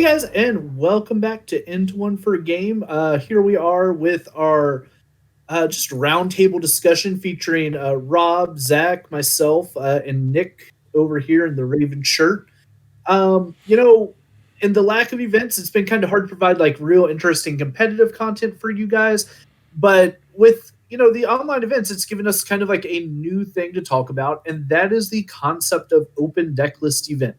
guys, and welcome back to Into One for a Game. Here we are with our just roundtable discussion featuring Rob, Zach, myself, and Nick over here in the Raven shirt. In the lack of events, it's been kind of hard to provide like real interesting competitive content for you guys. But with the online events, it's given us kind of like a new thing to talk about, and that is the concept of open decklist event.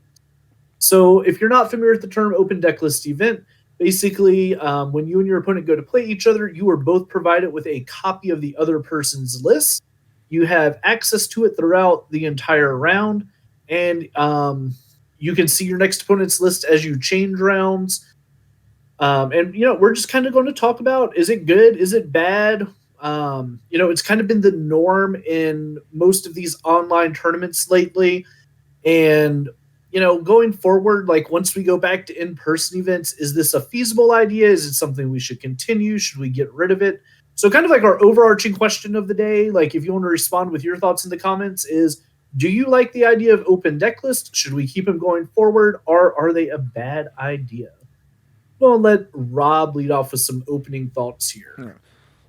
So, if you're not familiar with the term open decklist event, basically, when you and your opponent go to play each other, you are both provided with a copy of the other person's list. You have access to it throughout the entire round, and you can see your next opponent's list as you change rounds. We're just kind of going to talk about, is it good? Is it bad? It's kind of been the norm in most of these online tournaments lately. And going forward, like once we go back to in-person events, is this a feasible idea? Is it something we should continue? Should we get rid of it? So kind of like our overarching question of the day, like if you want to respond with your thoughts in the comments, is do you like the idea of open deck lists? Should we keep them going forward, or are they a bad idea? Well, let Rob lead off with some opening thoughts here.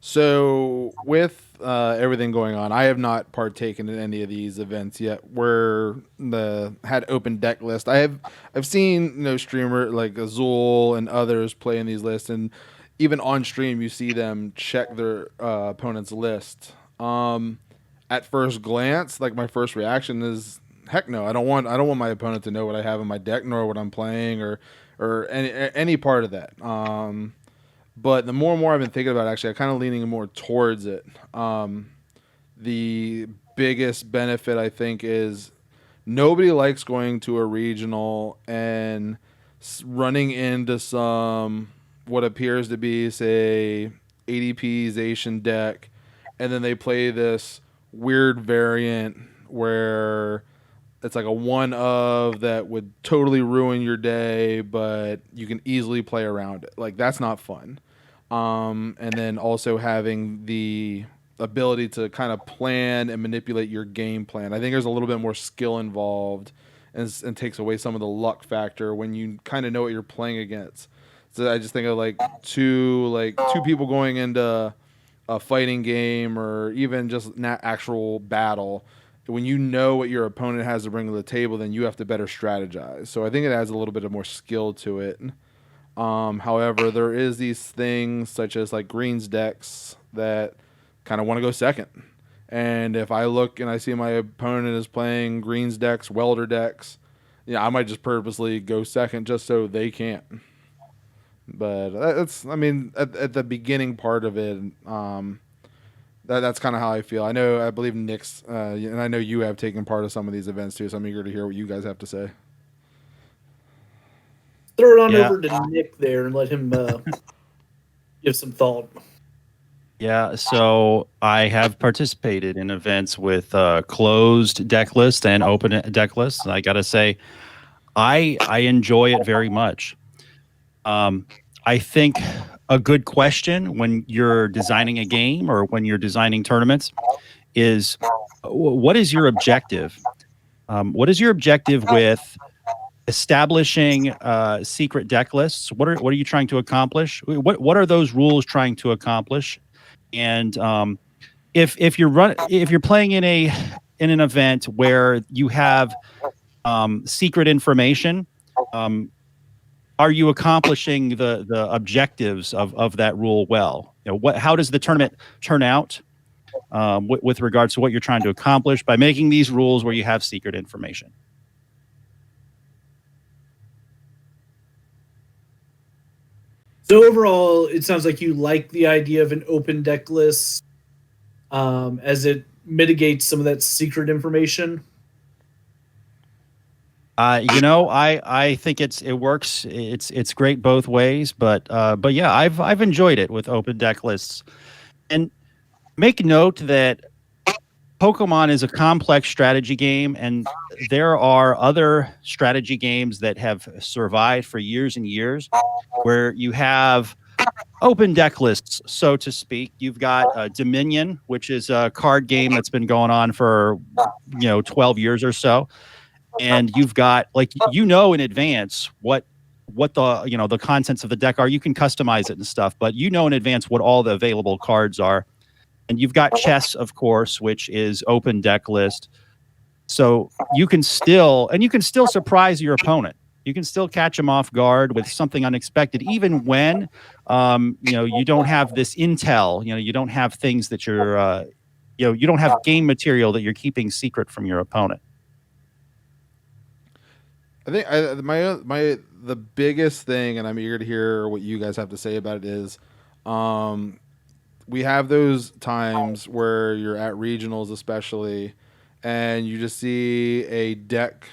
So with everything going on, I have not partaken in any of these events yet. Where the had open deck list, I've seen streamer like Azul and others play in these lists, and even on stream you see them check their opponent's list. At first glance, like my first reaction is, heck no, I don't want my opponent to know what I have in my deck, nor what I'm playing, or any part of that. But the more and more I've been thinking about it, actually, I'm kind of leaning more towards it. The biggest benefit, I think, is nobody likes going to a regional and running into some what appears to be, say, ADPization deck, and then they play this weird variant where it's like a one of that would totally ruin your day, but you can easily play around it. Like that's not fun. And then also having the ability to kind of plan and manipulate your game plan. I think there's a little bit more skill involved, and takes away some of the luck factor when you kind of know what you're playing against. So I just think of two people going into a fighting game or even just actual battle. When you know what your opponent has to bring to the table, then you have to better strategize. So I think it adds a little bit of more skill to it. However, there is these things such as like greens decks that kind of want to go second. And if I look and I see my opponent is playing greens decks, welder decks, I might just purposely go second just so they can't. But at the beginning part of it, that's kind of how I feel. I believe Nick's, and I know you have taken part of some of these events too, so I'm eager to hear what you guys have to say. Throw it on over to Nick there and let him give some thought. Yeah, so I have participated in events with closed deck list and open deck list. I got to say, I enjoy it very much. I think a good question when you're designing a game or when you're designing tournaments is, what is your objective? What is your objective with establishing secret deck lists? What are you trying to accomplish? What are those rules trying to accomplish? And if you're playing in an event where you have secret information, are you accomplishing the objectives of that rule well? How does the tournament turn out with regards to what you're trying to accomplish by making these rules where you have secret information? So overall, it sounds like you like the idea of an open deck list, as it mitigates some of that secret information. I think it works. It's great both ways, but yeah, I've enjoyed it with open deck lists. And make note that Pokemon is a complex strategy game, and there are other strategy games that have survived for years and years where you have open deck lists, so to speak. You've got Dominion, which is a card game that's been going on for 12 years or so. And you've got in advance what what the contents of the deck are. You can customize it and stuff, but you know in advance what all the available cards are. And you've got chess, of course, which is open deck list. So you can still surprise your opponent. You can still catch them off guard with something unexpected, even when you don't have this intel. You don't have things that you don't have game material that you're keeping secret from your opponent. I think the biggest thing, and I'm eager to hear what you guys have to say about it, is we have those times where you're at regionals, especially, and you just see a deck.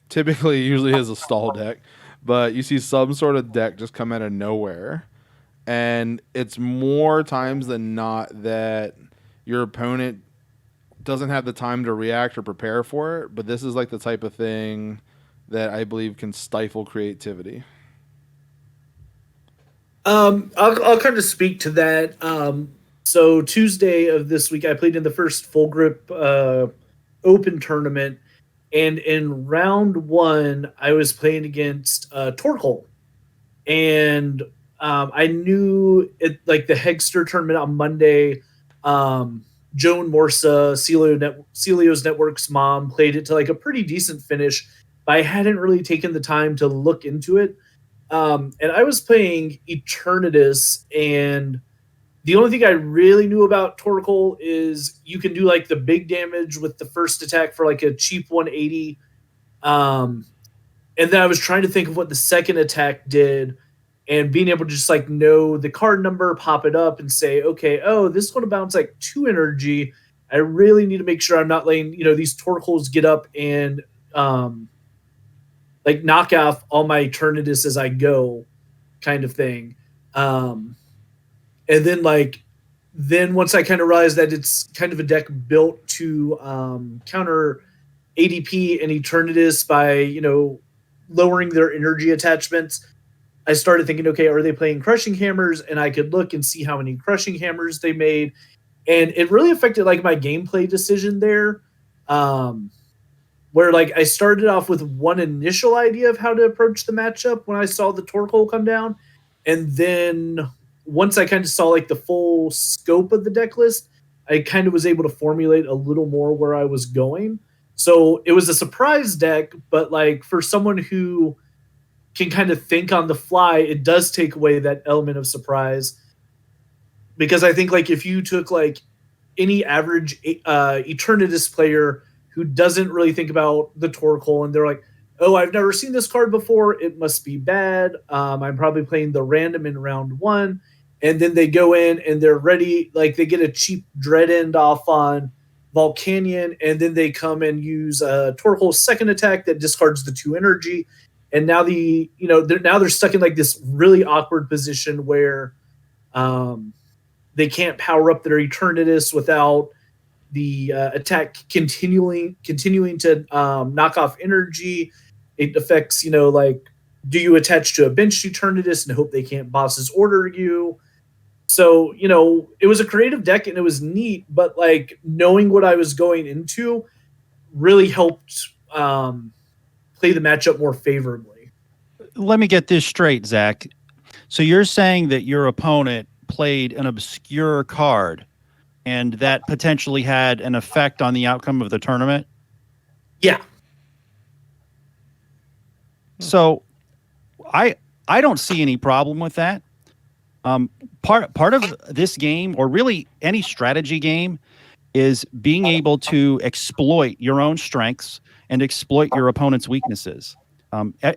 Typically, usually is a stall deck, but you see some sort of deck just come out of nowhere, and it's more times than not that your opponent doesn't have the time to react or prepare for it. But this is like the type of thing that I believe can stifle creativity. I'll kind of speak to that. So Tuesday of this week, I played in the first full grip open tournament, and in round one, I was playing against Torkoal, and I knew it like the Hegster tournament on Monday. Joan Morsa, Celio's Network's mom, played it to like a pretty decent finish, but I hadn't really taken the time to look into it. And I was playing Eternatus, and the only thing I really knew about Torkoal is you can do like the big damage with the first attack for like a cheap 180. And then I was trying to think of what the second attack did, and being able to just like know the card number, pop it up, and say, okay, oh, this is going to bounce like 2 energy. I really need to make sure I'm not letting these Torkoals get up and like knock off all my Eternatus as I go, kind of thing. And then once I kind of realized that it's kind of a deck built to counter ADP and Eternatus by lowering their energy attachments, I started thinking, okay, are they playing Crushing Hammers? And I could look and see how many Crushing Hammers they made, and it really affected like my gameplay decision there. Where like I started off with one initial idea of how to approach the matchup when I saw the Torkoal come down, and then once I kind of saw like the full scope of the deck list, I kind of was able to formulate a little more where I was going. So it was a surprise deck, but like for someone who can kind of think on the fly, it does take away that element of surprise. Because I think like if you took like any average Eternatus player who doesn't really think about the Torkoal, and they're like, oh, I've never seen this card before, it must be bad. I'm probably playing the random in round one. And then they go in and they're ready, like they get a cheap Dread End off on Volcanion, and then they come and use Torkoal's second attack that discards the 2 energy. And now they're stuck in like this really awkward position where they can't power up their Eternatus without the attack continuing to knock off energy. It affects, like, do you attach to a benched Eternatus and hope they can't boss's order you? So, it was a creative deck and it was neat, but like knowing what I was going into really helped play the matchup more favorably. Let me get this straight, Zach. So you're saying that your opponent played an obscure card and that potentially had an effect on the outcome of the tournament? Yeah. So I don't see any problem with that. Part of this game, or really any strategy game, is being able to exploit your own strengths and exploit your opponent's weaknesses.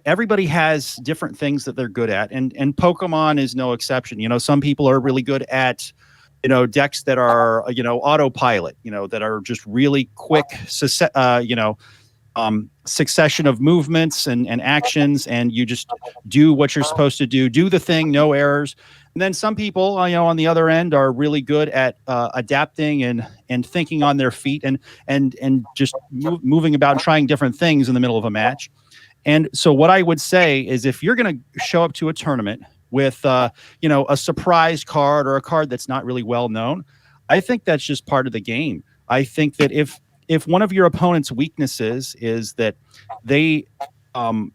Everybody has different things that they're good at, and Pokemon is no exception. Some people are really good at decks that are autopilot, that are just really quick succession of movements and actions, and you just do what you're supposed to do the thing, no errors. And then some people, on the other end, are really good at adapting and thinking on their feet and just moving about and trying different things in the middle of a match. And so what I would say is, if you're going to show up to a tournament with a surprise card or a card that's not really well known, I think that's just part of the game. I think that if one of your opponent's weaknesses is that they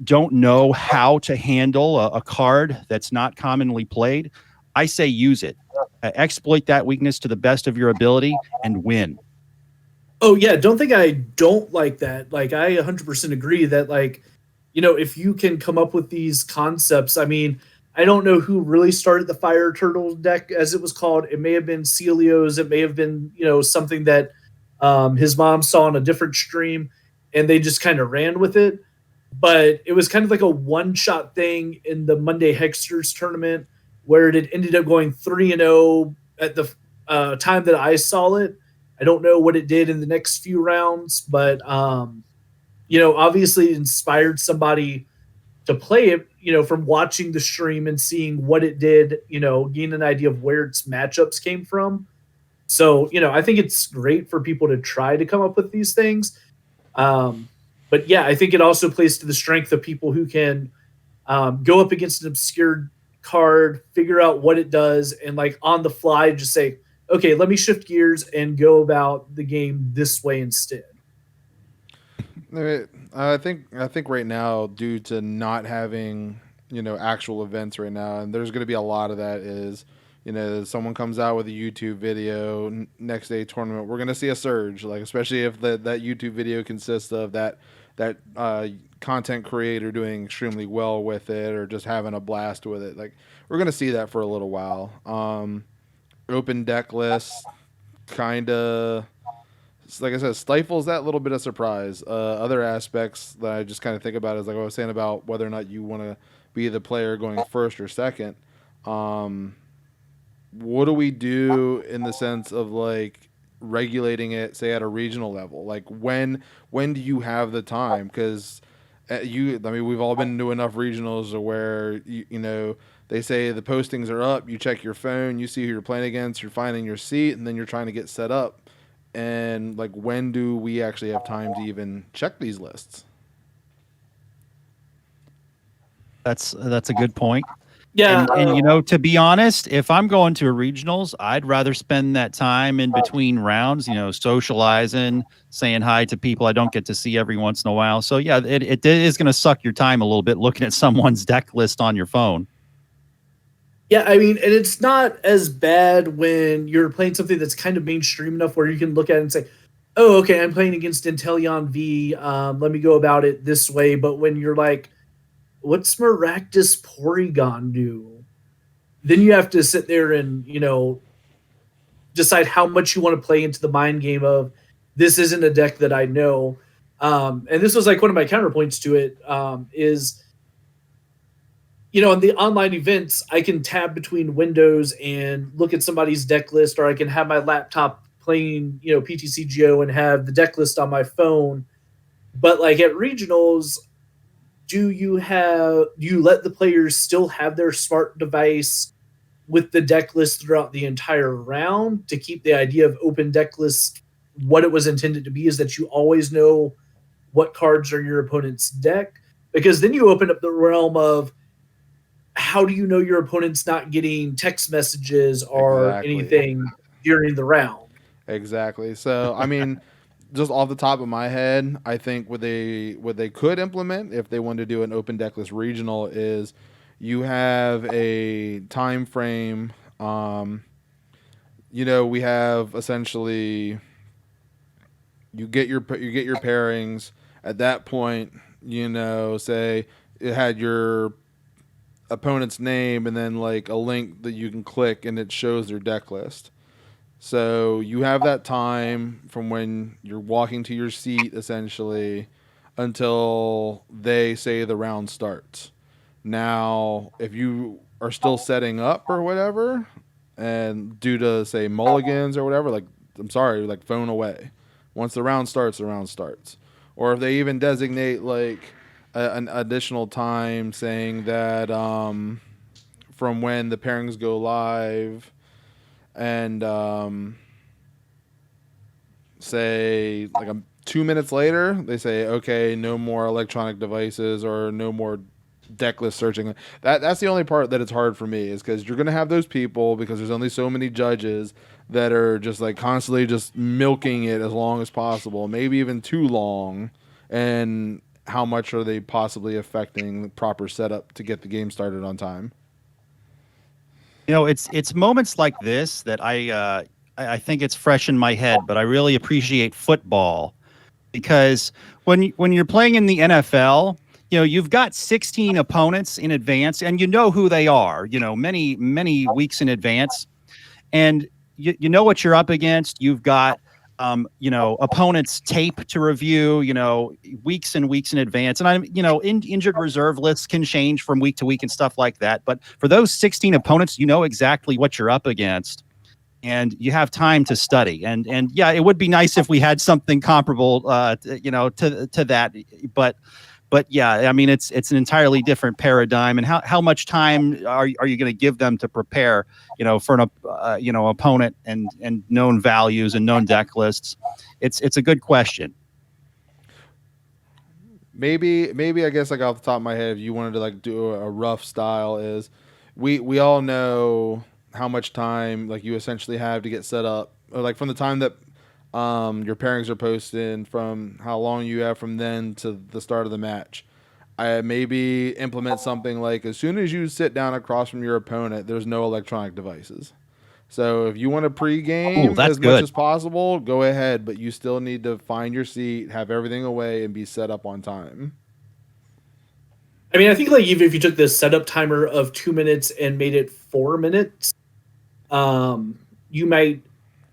don't know how to handle a card that's not commonly played, I say use it. Exploit that weakness to the best of your ability and win. Oh yeah, don't think I don't like that. Like I 100% agree that like, if you can come up with these concepts, I mean, I don't know who really started the Fire Turtle deck as it was called. It may have been Celio's, it may have been, something that his mom saw on a different stream and they just kind of ran with it. But it was kind of like a one-shot thing in the Monday Hexters tournament where it ended up going 3-0 at the time that I saw it. I don't know what it did in the next few rounds, but obviously it inspired somebody to play it, from watching the stream and seeing what it did, gain an idea of where its matchups came from. So, I think it's great for people to try to come up with these things. But yeah, I think it also plays to the strength of people who can go up against an obscure card, figure out what it does, and like on the fly just say, okay, let me shift gears and go about the game this way instead. I think right now, due to not having actual events right now, and there's going to be a lot of that is someone comes out with a YouTube video next day tournament, we're going to see a surge, like especially if that YouTube video consists of that content creator doing extremely well with it or just having a blast with it. Like we're going to see that for a little while. Open deck lists kind of, like I said, stifles that little bit of surprise. Other aspects that I just kind of think about is like I was saying about whether or not you want to be the player going first or second. What do we do in the sense of like regulating it, say at a regional level? Like when do you have the time? Because we've all been to enough regionals where they say the postings are up, you check your phone, you see who you're playing against, you're finding your seat, and then you're trying to get set up. And like, when do we actually have time to even check these lists? That's a good point. Yeah. And to be honest, if I'm going to a regionals, I'd rather spend that time in between rounds, socializing, saying hi to people I don't get to see every once in a while. So yeah, it is going to suck your time a little bit looking at someone's deck list on your phone. Yeah, I mean, and it's not as bad when you're playing something that's kind of mainstream enough where you can look at it and say, oh, okay, I'm playing against Inteleon V. Let me go about it this way. But when you're like, what's Maractus Porygon do? Then you have to sit there and, decide how much you want to play into the mind game of this isn't a deck that I know. And this was like one of my counterpoints to it is in the online events, I can tab between windows and look at somebody's deck list, or I can have my laptop playing, PTCGO and have the deck list on my phone. But like at regionals, do you let the players still have their smart device with the deck list throughout the entire round to keep the idea of open deck list what it was intended to be, is that you always know what cards are in your opponent's deck? Because then you open up the realm of how do you know your opponent's not getting text messages or anything during the round? Exactly. So, I mean, just off the top of my head, I think what they could implement if they wanted to do an open deck list regional is you have a time frame. We have essentially you get your pairings at that point. Say it had your opponent's name and then like a link that you can click and it shows their deck list. So you have that time from when you're walking to your seat essentially until they say the round starts. Now, if you are still setting up or whatever, and due to say mulligans or whatever, like I'm sorry, like phone away. Once the round starts, the round starts. Or if they even designate like an additional time saying that from when the pairings go live and say like 2 minutes later, they say, okay, no more electronic devices or no more deck list searching. That's the only part that it's hard for me is because you're going to have those people because there's only so many judges that are just like constantly just milking it as long as possible, maybe even too long. And how much are they possibly affecting the proper setup to get the game started on time. It's moments like this that I think it's fresh in my head, but I really appreciate football because when you're playing in the NFL, you've got 16 opponents in advance, and you know who they are, many weeks in advance, and you know what you're up against. You've got opponents' tape to review, weeks and weeks in advance. And injured reserve lists can change from week to week and stuff like that. But for those 16 opponents, you know exactly what you're up against, and you have time to study. And yeah, it would be nice if we had something comparable, to that. But yeah, I mean, it's an entirely different paradigm. And how much time are you going to give them to prepare, for an opponent and known values and known deck lists? It's a good question. Maybe I guess like off the top of my head, if you wanted to like do a rough style, is we all know how much time like you essentially have to get set up, or like from the time that your pairings are posted, from how long you have from then to the start of the match. I maybe implement something like as soon as you sit down across from your opponent, there's no electronic devices. So if you want to pregame that's as good. much as possible, go ahead, but you still need to find your seat, have everything away, and be set up on time. I mean, I think like even if you took the setup timer of 2 minutes and made it 4 minutes, you might,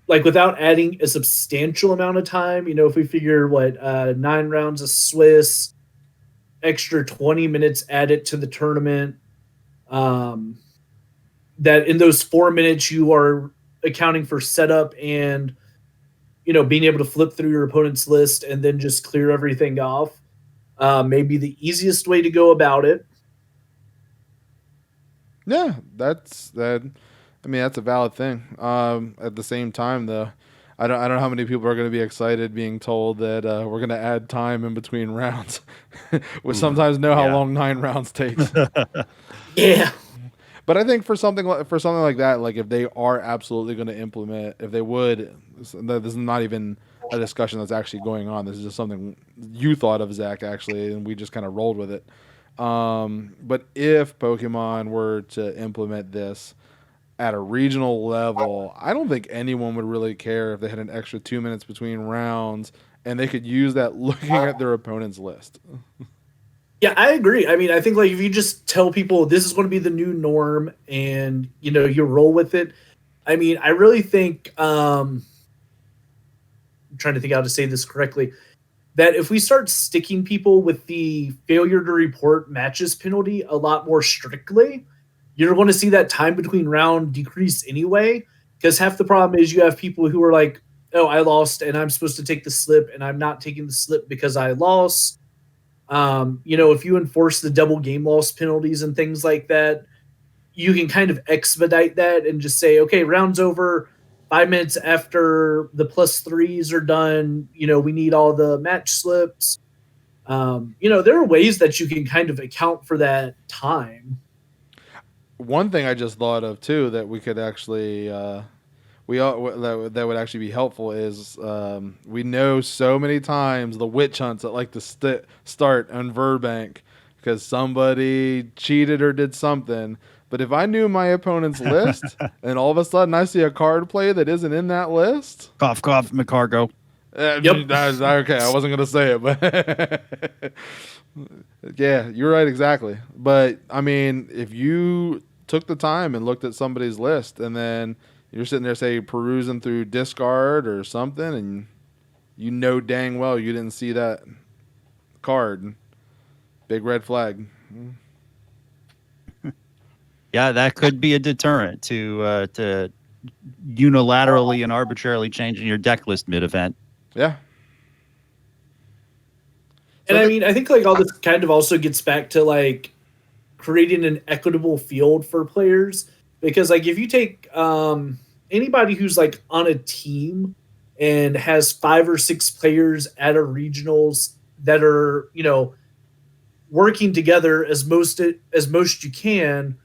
like, without adding a substantial amount of time, if we figure 9 rounds of Swiss, extra 20 minutes added to the tournament, that in those 4 minutes you are accounting for setup and being able to flip through your opponent's list and then just clear everything off, maybe the easiest way to go about it. Yeah, that's that. I mean, that's a valid thing. At the same time, though, I don't know how many people are going to be excited being told that we're going to add time in between rounds. We sometimes know how long 9 rounds takes. Yeah. But I think for something like that, like if they are absolutely going to implement, if they would, this is not even a discussion that's actually going on. This is just something you thought of, Zach, actually, and we just kind of rolled with it. But if Pokemon were to implement this at a regional level, I don't think anyone would really care if they had an extra 2 minutes between rounds and they could use that looking at their opponent's list. Yeah, I agree. I mean, I think like if you just tell people this is going to be the new norm and you roll with it. I mean, I really think I'm trying to think how to say this correctly, that if we start sticking people with the failure to report matches penalty a lot more strictly, you're going to see that time between round decrease anyway. Because half the problem is you have people who are like, oh, I lost and I'm supposed to take the slip and I'm not taking the slip because I lost. If you enforce the double game loss penalties and things like that, you can kind of expedite that and just say, okay, round's over. 5 minutes after the +3s are done, we need all the match slips. There are ways that you can kind of account for that time. One thing I just thought of too that we could actually that would actually be helpful is we know so many times the witch hunts that like to start on Verbank because somebody cheated or did something. But if I knew my opponent's list and all of a sudden I see a card play that isn't in that list, cough, McCargo. Yep. Okay, I wasn't gonna say it, but yeah, you're right, exactly. But I mean, if you took the time and looked at somebody's list and then you're sitting there, say, perusing through discard or something, and you know dang well you didn't see that card. Big red flag. Yeah, that could be a deterrent to unilaterally and arbitrarily changing your deck list mid-event. Yeah. And I mean, I think like all this kind of also gets back to like creating an equitable field for players, because like if you take anybody who's like on a team and has 5 or 6 players at a regionals that are working together as most you can,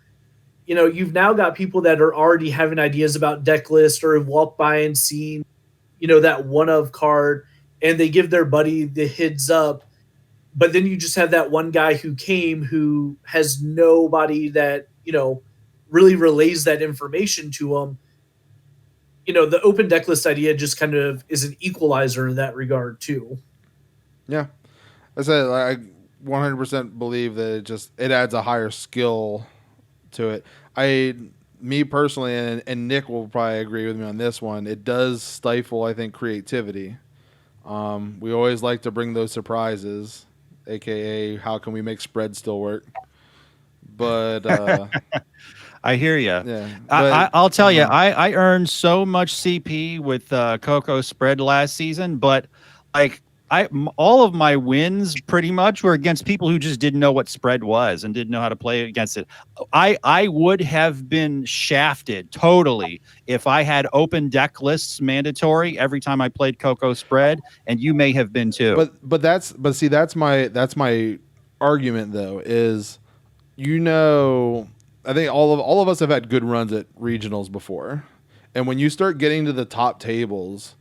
you've now got people that are already having ideas about deck list or have walked by and seen that one of card, and they give their buddy the heads up. but then you just have that one guy who came who has nobody that really relays that information to him. The open deck list idea just kind of is an equalizer in that regard too. Yeah, I said I 100% believe that it adds a higher skill to it. Me personally, and Nick will probably agree with me on this one. It does stifle, I think, creativity. We always like to bring those surprises, aka how can we make spread still work? But I hear you. yeah, but I'll tell you, I earned so much CP with Coco spread last season, but like all of my wins pretty much were against people who just didn't know what spread was and didn't know how to play against it. I would have been shafted totally if I had open deck lists mandatory every time I played Coco spread, and you may have been too. but see that's my argument though is I think all of us have had good runs at regionals before. And when you start getting to the top tables,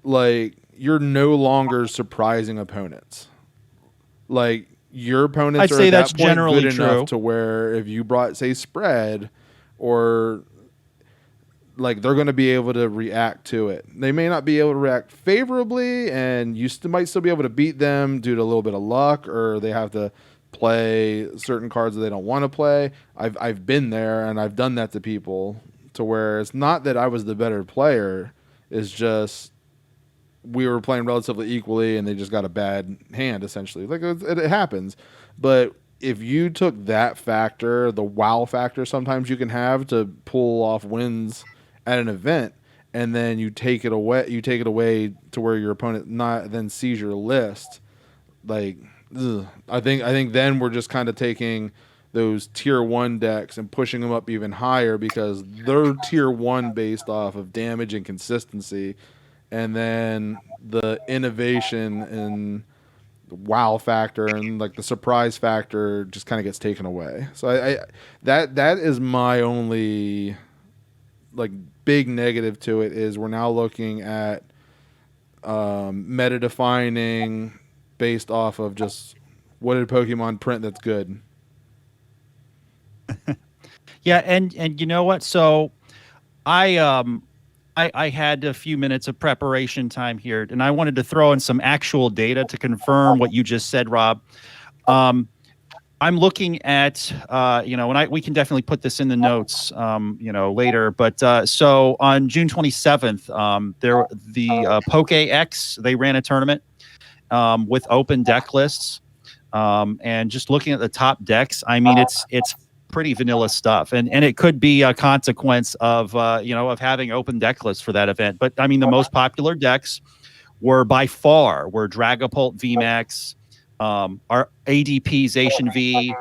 like you're no longer surprising opponents. Like your opponents I'd are say at that's that point generally good true. enough to where if you brought say spread or like they're going to be able to react to it. They may not be able to react favorably, and you might still be able to beat them due to a little bit of luck, or they have to play certain cards that they don't want to play. I've been there, and I've done that to people to where it's not that I was the better player. It's just we were playing relatively equally, and they just got a bad hand, essentially. Like it happens. But if you took that factor, the wow factor sometimes you can have to pull off wins at an event, and then you take it away to where your opponent not then sees your list. Like, I think then we're just kind of taking those tier 1 decks and pushing them up even higher because they're tier 1 based off of damage and consistency, and then the innovation and wow factor and like the surprise factor just kind of gets taken away. So I that is my only like big negative to it is we're now looking at meta defining based off of just what did Pokemon print that's good. Yeah, and you know what? So I had a few minutes of preparation time here, and I wanted to throw in some actual data to confirm what you just said, Rob. I'm looking at, and we can definitely put this in the notes, later. But so on June 27th, the PokeX, they ran a tournament with open deck lists, and just looking at the top decks, I mean, it's pretty vanilla stuff, and it could be a consequence of of having open deck lists for that event. But I mean, the most popular decks were Dragapult VMAX, our ADP Zacian V,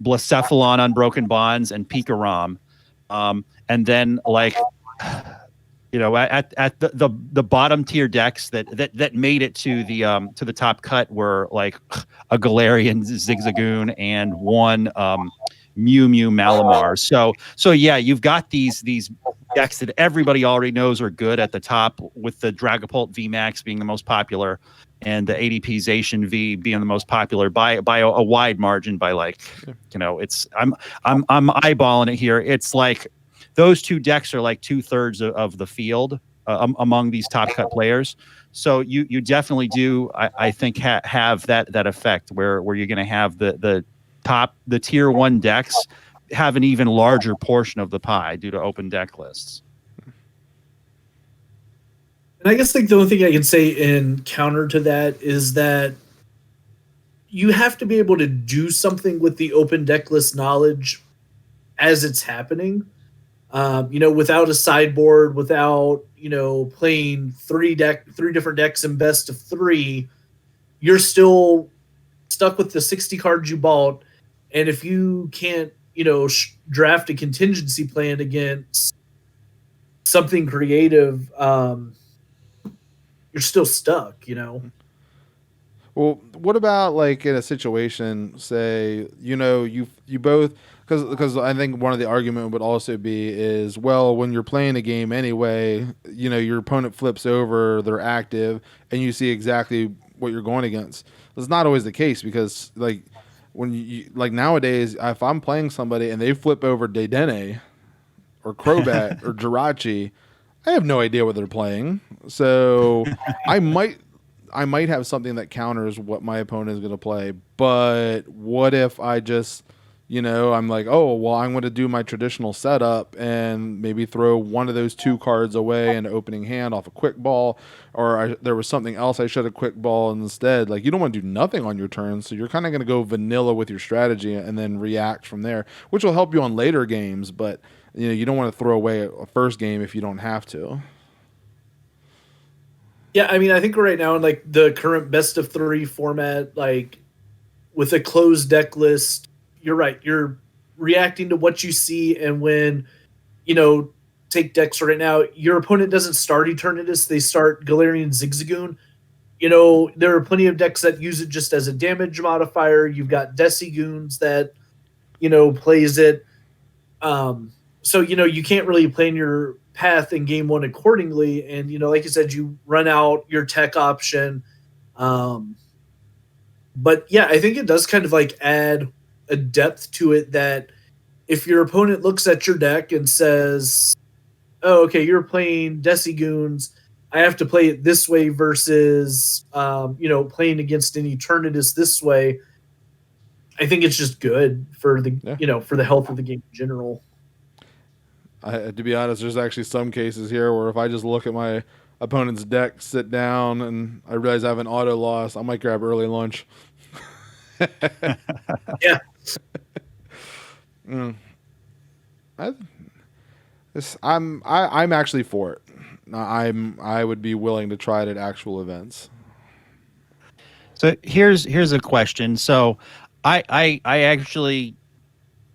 Blacephalon Unbroken Bonds, and Pikarom, and then like at the bottom tier decks that made it to the top cut were like a Galarian Zigzagoon and one Mew Mew Malamar. So yeah, you've got these decks that everybody already knows are good at the top, with the Dragapult VMAX being the most popular and the ADP Zacian V being the most popular by a wide margin, by like it's I'm eyeballing it here. It's like those two decks are like 2/3 of the field among these top cut players. So you definitely do, I think, have that effect where you're going to have the tier 1 decks have an even larger portion of the pie due to open deck lists. And I guess like the only thing I can say in counter to that is that you have to be able to do something with the open deck list knowledge as it's happening. Without a sideboard, without playing three different decks in best of 3, you're still stuck with the 60 cards you bought. And if you can't, draft a contingency plan against something creative, you're still stuck. Well, what about like in a situation, say, you both, because I think one of the argument would also be is, well, when you're playing a game anyway, your opponent flips over, they're active, and you see exactly what you're going against. That's not always the case because like when you like nowadays, if I'm playing somebody and they flip over Dedenne or Crobat or Jirachi, I have no idea what they're playing. So I might I might have something that counters what my opponent is going to play. But what if I just, I'm like, oh, well, I'm going to do my traditional setup and maybe throw one of those two cards away in opening hand off a quick ball, or there was something else I should have quick ball instead. Like, you don't want to do nothing on your turn, so you're kind of going to go vanilla with your strategy and then react from there, which will help you on later games. But you don't want to throw away a first game if you don't have to. Yeah, I mean, I think right now in like the current best of 3 format, like with a closed deck list, you're right. You're reacting to what you see, and when take decks right now, your opponent doesn't start Eternatus; they start Galarian Zigzagoon. There are plenty of decks that use it just as a damage modifier. You've got Decigoons that plays it. So you can't really plan your path in game one accordingly, and like you said, you run out your tech option. But yeah, I think it does kind of like add a depth to it that if your opponent looks at your deck and says, "Oh, okay, you're playing Decigoons, I have to play it this way versus playing against an Eternatus this way." I think it's just good for the for the health of the game in general. To be honest, there's actually some cases here where if I just look at my opponent's deck, sit down, and I realize I have an auto loss, I might grab early lunch. Yeah. I'm actually for it. I would be willing to try it at actual events. So here's a question. So I actually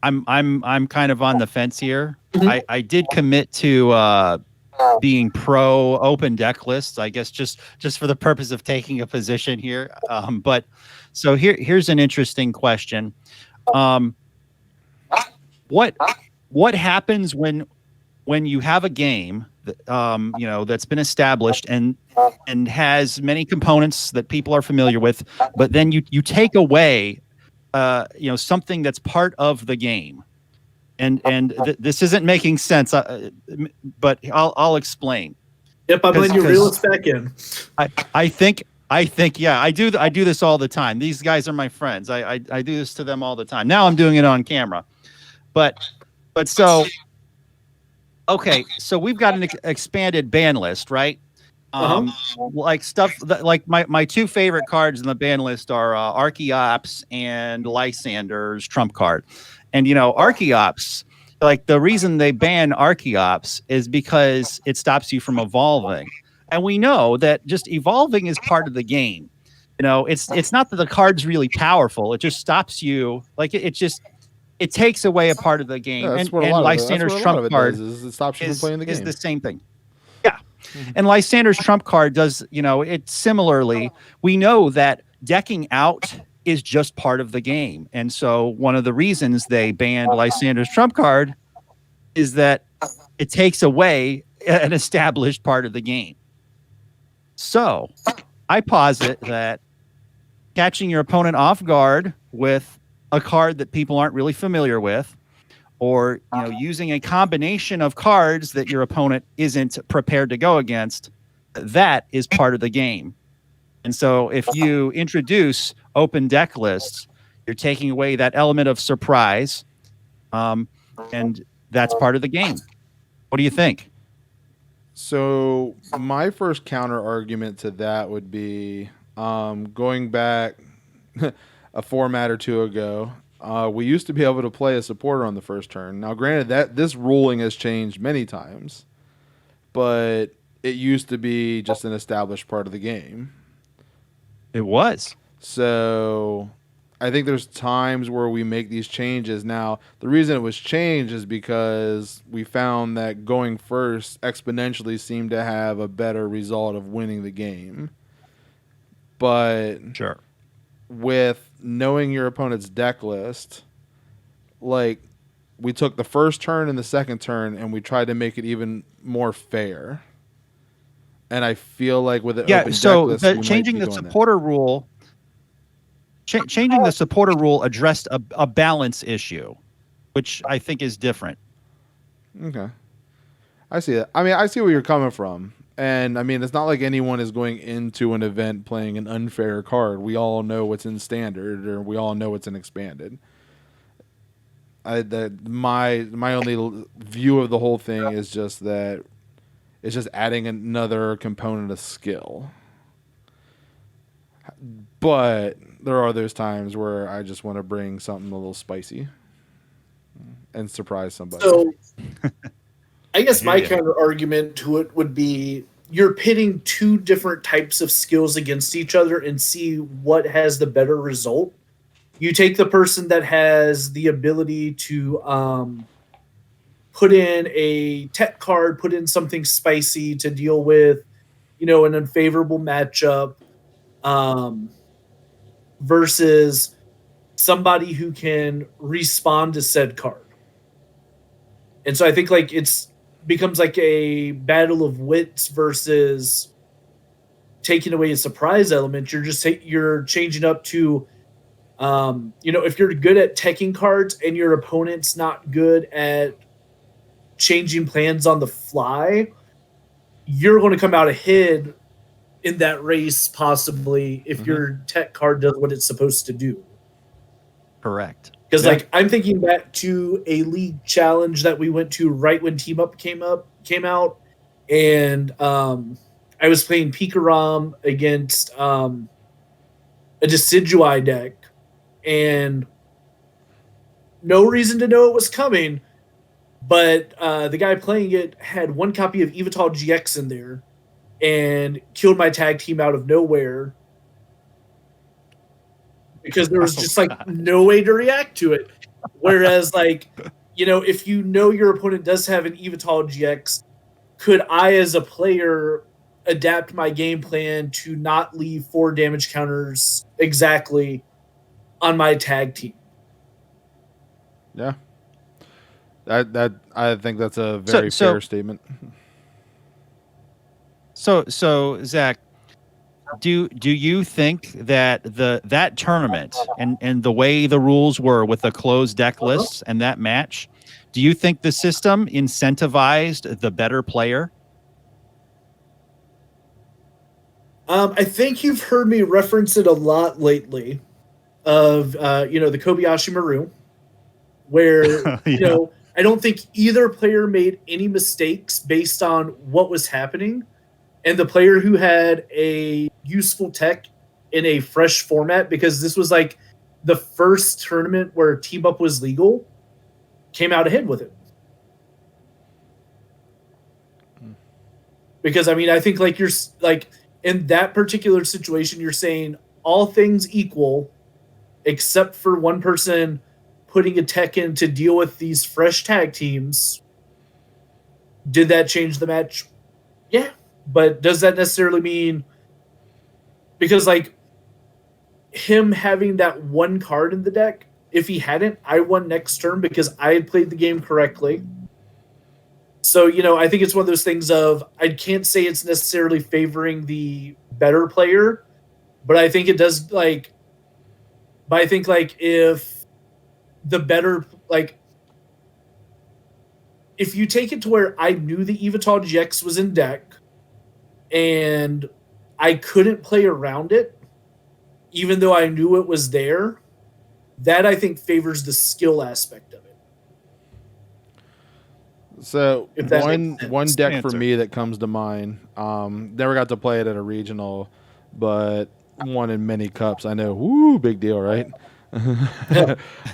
I'm kind of on the fence here. Mhm. I did commit to being pro open deck lists, I guess just for the purpose of taking a position here. But so here's an interesting question. What happens when you have a game that, that's been established and has many components that people are familiar with, but then you take away something that's part of the game, and this isn't making sense, but I'll explain. Yep, I'm letting you reel us back in. I think yeah, I do this all the time. These guys are my friends. I do this to them all the time. Now I'm doing it on camera, but so okay, so we've got an expanded ban list, right? Like stuff that, like my two favorite cards in the ban list are Archeops and Lysander's trump card. And Archeops, like the reason they ban Archeops is because it stops you from evolving. And we know that just evolving is part of the game. It's not that the card's really powerful. It just stops you. Like it takes away a part of the game. Yeah, and Lysander's trump card is it stops you from playing the game. Is the same thing. Yeah. And Lysander's trump card does, it similarly. We know that decking out is just part of the game. And so one of the reasons they banned Lysander's trump card is that it takes away an established part of the game. So I posit that catching your opponent off guard with a card that people aren't really familiar with, or using a combination of cards that your opponent isn't prepared to go against, that is part of the game. And so if you introduce open deck lists, you're taking away that element of surprise, and that's part of the game. What do you think? So my first counter argument to that would be going back a format or two ago. We used to be able to play a supporter on the first turn. Now, granted, that this ruling has changed many times, but it used to be just an established part of the game. It was. So I think there's times where we make these changes. Now, the reason it was changed is because we found that going first exponentially seemed to have a better result of winning the game. But sure, with knowing your opponent's deck list, like we took the first turn and the second turn and we tried to make it even more fair. And I feel like with an Yeah, open deck so list, the we might changing be the doing that. supporter rule, changing the supporter rule addressed a balance issue, which I think is different. Okay. I see that. I mean, I see where you're coming from. And I mean, it's not like anyone is going into an event playing an unfair card. We all know what's in standard, or we all know what's in expanded. My only view of the whole thing is just that it's just adding another component of skill. But there are those times where I just want to bring something a little spicy and surprise somebody. So I guess hear my ya. counter argument to it would be you're pitting two different types of skills against each other and see what has the better result. You take the person that has the ability to put in a tech card, put in something spicy to deal with, an unfavorable matchup, um, versus somebody who can respond to said card. And so I think like it's becomes like a battle of wits versus taking away a surprise element. You're changing up to if you're good at teching cards and your opponent's not good at changing plans on the fly, you're going to come out ahead in that race possibly if Mm-hmm. your tech card does what it's supposed to do. Correct. Because Yeah. like I'm thinking back to a league challenge that we went to right when Team Up came out, and I was playing Pikarom against a Decidueye deck, and no reason to know it was coming, but the guy playing it had one copy of Evital GX in there and killed my tag team out of nowhere because there was just like no way to react to it. Whereas, like, if you know your opponent does have an Evital GX, could I, as a player, adapt my game plan to not leave 4 damage counters exactly on my tag team? Yeah. That I think that's a So very so fair statement. so Zach, do you think that that tournament and the way the rules were with the closed deck Uh-huh. lists and that match, do you think the system incentivized the better player? I think you've heard me reference it a lot lately of, the Kobayashi Maru, where, Yeah. I don't think either player made any mistakes based on what was happening. And the player who had a useful tech in a fresh format, because this was like the first tournament where team up was legal, came out ahead with it. Because I mean, I think like you're like in that particular situation, you're saying all things equal, except for one person putting a tech in to deal with these fresh tag teams. Did that change the match? Yeah. But does that necessarily mean because like him having that one card in the deck, if he hadn't, I won next turn because I had played the game correctly. So, I think it's one of those things of I can't say it's necessarily favoring the better player, but I think it does but I think like if the better like if you take it to where I knew the Evital GX was in deck and I couldn't play around it, even though I knew it was there, that I think favors the skill aspect of it. So If that makes sense. one deck for Answer. me that comes to mind. Never got to play it at a regional, but won in many cups. I know, woo, big deal, right?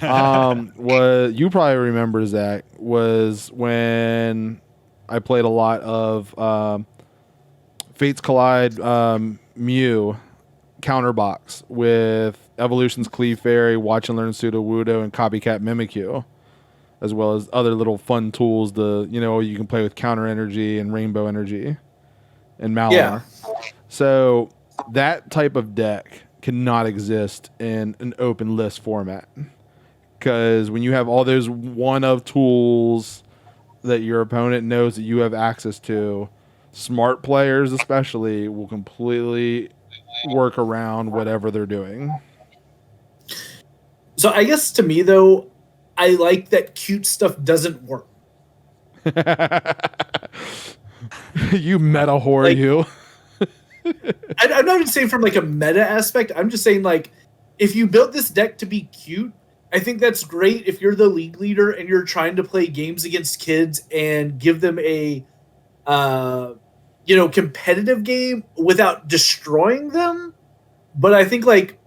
Was you probably remember, Zach, was when I played a lot of Fates Collide Mew counterbox with Evolution's Cleve Fairy, Watch and Learn Sudowoodo, and Copycat Mimikyu, as well as other little fun tools. You can play with Counter Energy and Rainbow Energy and Malamar. Yeah. So that type of deck cannot exist in an open list format, because when you have all those one of tools that your opponent knows that you have access to, Smart players, especially, will completely work around whatever they're doing. So I guess to me though, I like that cute stuff doesn't work. You meta whore, Like, you. I'm not even saying from like a meta aspect. I'm just saying like, if you built this deck to be cute, I think that's great if you're the league leader and you're trying to play games against kids and give them a competitive game without destroying them. But I think like,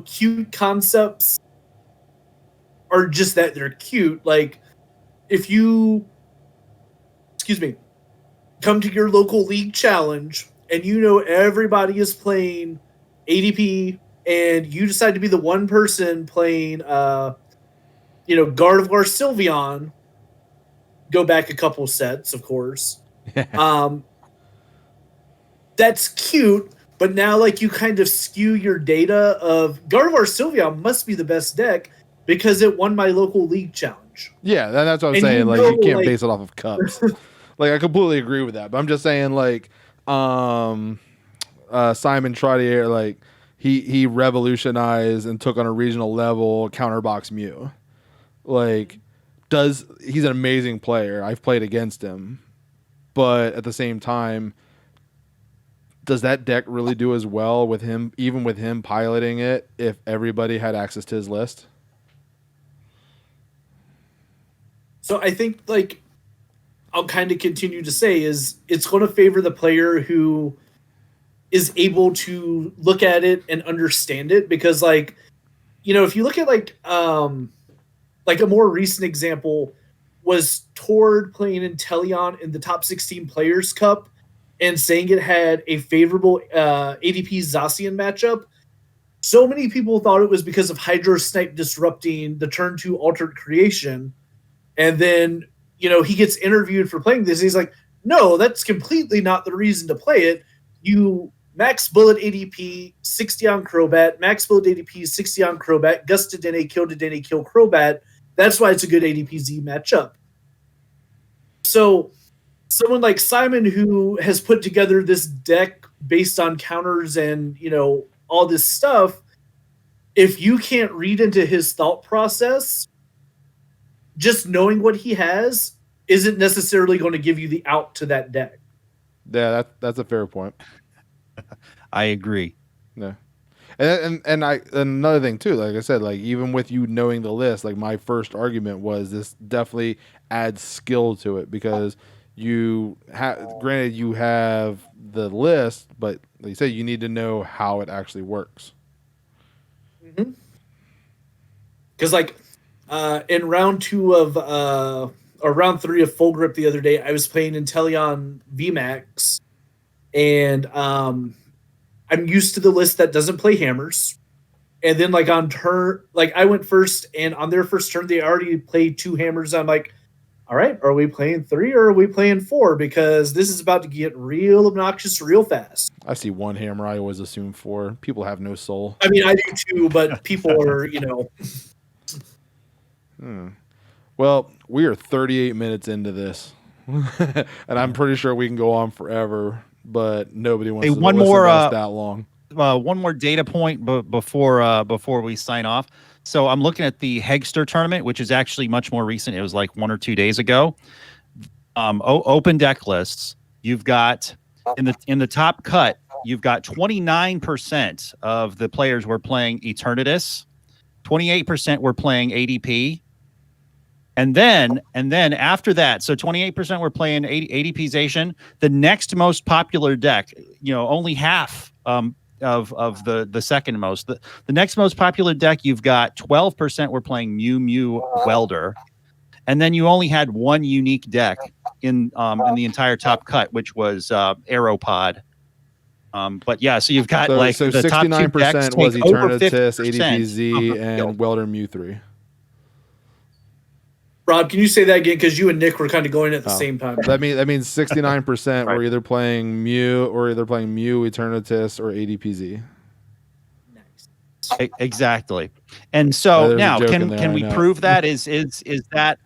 cute concepts are just that they're cute. Like if you, excuse me, come to your local league challenge and everybody is playing ADP and you decide to be the one person playing Gardevoir Sylveon, go back a couple sets, of course. That's cute, but now like you kind of skew your data of Gardevoir Sylveon must be the best deck because it won my local league challenge. Yeah, that's what I'm saying. Like you can't base it off of cups. Like I completely agree with that, but I'm just saying like Simon Trottier, like he revolutionized and took on a regional level counterbox Mew. Like he's an amazing player. I've played against him. But at the same time, does that deck really do as well with him, even with him piloting it, if everybody had access to his list? So I think like I'll kind of continue to say is it's going to favor the player who is able to look at it and understand it because like if you look at like a more recent example was Tord playing Inteleon in the top 16 players cup and saying it had a favorable ADP Zacian matchup. So many people thought it was because of Hydro Snipe disrupting the turn 2 altered creation. And then, he gets interviewed for playing this. And he's like, no, that's completely not the reason to play it. You max bullet ADP, 60 on Crobat, max bullet ADP, 60 on Crobat, Gust Dedenne, kill Crobat. That's why it's a good ADP-Z matchup. So someone like Simon who has put together this deck based on counters and, all this stuff, if you can't read into his thought process, just knowing what he has isn't necessarily going to give you the out to that deck. Yeah, that's a fair point. I agree. Yeah. And another thing too, like I said, like even with you knowing the list, like my first argument was this definitely adds skill to it because granted you have the list, but like you said, you need to know how it actually works. Mm-hmm. Because like in round 2 of or round 3 of Full Grip the other day, I was playing Inteleon VMAX, and I'm used to the list that doesn't play hammers. And then like on turn, like I went first, and on their first turn, they already played 2 hammers. I'm like, all right, are we playing 3 or are we playing 4? Because this is about to get real obnoxious real fast. I see 1 hammer. I always assume 4. People have no soul. I mean, I do too, but people are, Well, we are 38 minutes into this, and I'm pretty sure we can go on forever, but nobody wants to listen to us that long. One more data point before we sign off. So I'm looking at the Hegster tournament, which is actually much more recent. It was like 1 or 2 days ago. Open deck lists. You've got in the top cut, you've got 29% of the players were playing Eternatus, 28% were playing ADP. And then after that, so 28% were playing ADPization. The next most popular deck, only half of the second most. The next most popular deck, you've got 12% were playing Mew Welder, and then you only had 1 unique deck in the entire top cut, which was Aeropod. But yeah, so you've got the 69% was Eternatus, ADPZ, and Welder Mew 3. Rob, can you say that again? Because you and Nick were kind of going at the same time. That means 69% were either playing Mew Eternatus, or ADPZ. Exactly. And so now, can we prove that? Is that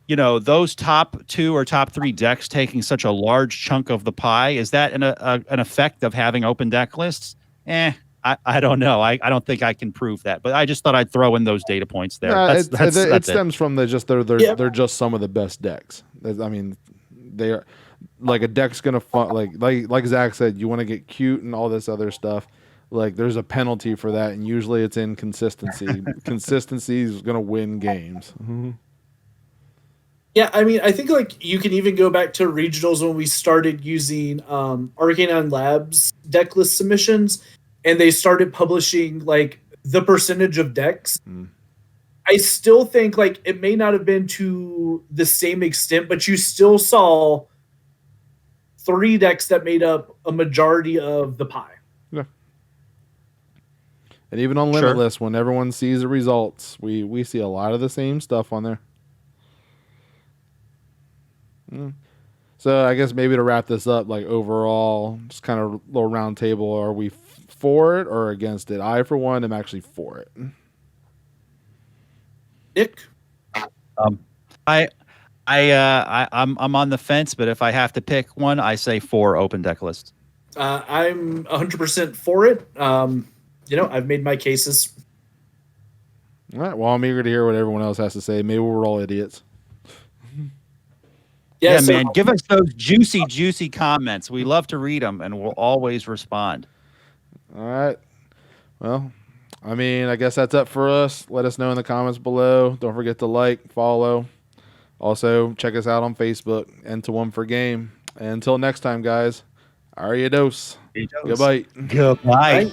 those top 2 or top 3 decks taking such a large chunk of the pie, is that an effect of having open deck lists? I don't know. I don't think I can prove that, but I just thought I'd throw in those data points there. No, That's it stems from they're Yeah. they're just some of the best decks. I mean, they are like a deck's gonna like Zach said, you want to get cute and all this other stuff. Like there's a penalty for that, and usually it's inconsistency. Consistency is gonna win games. Yeah, I mean, I think like you can even go back to regionals when we started using Arcanine Labs deck list submissions, and they started publishing like the percentage of decks. I still think like it may not have been to the same extent, but you still saw 3 decks that made up a majority of the pie. Yeah. And even on Limitless, when everyone sees the results, we see a lot of the same stuff on there. So I guess maybe to wrap this up, like overall, just kind of little round table, are we for it or against it? I, for one, am actually for it. Nick? I'm on the fence, but if I have to pick one, I say 4 open deck lists. I'm 100% for it. I've made my cases. All right. Well, I'm eager to hear what everyone else has to say. Maybe we're all idiots. Yeah, man. Give us those juicy comments. We love to read them, and we'll always respond. All right. Well, I mean, I guess that's up for us. Let us know in the comments below. Don't forget to like, follow. Also, check us out on Facebook. Into One for Game. And until next time, guys. Ariados. Goodbye. Goodbye.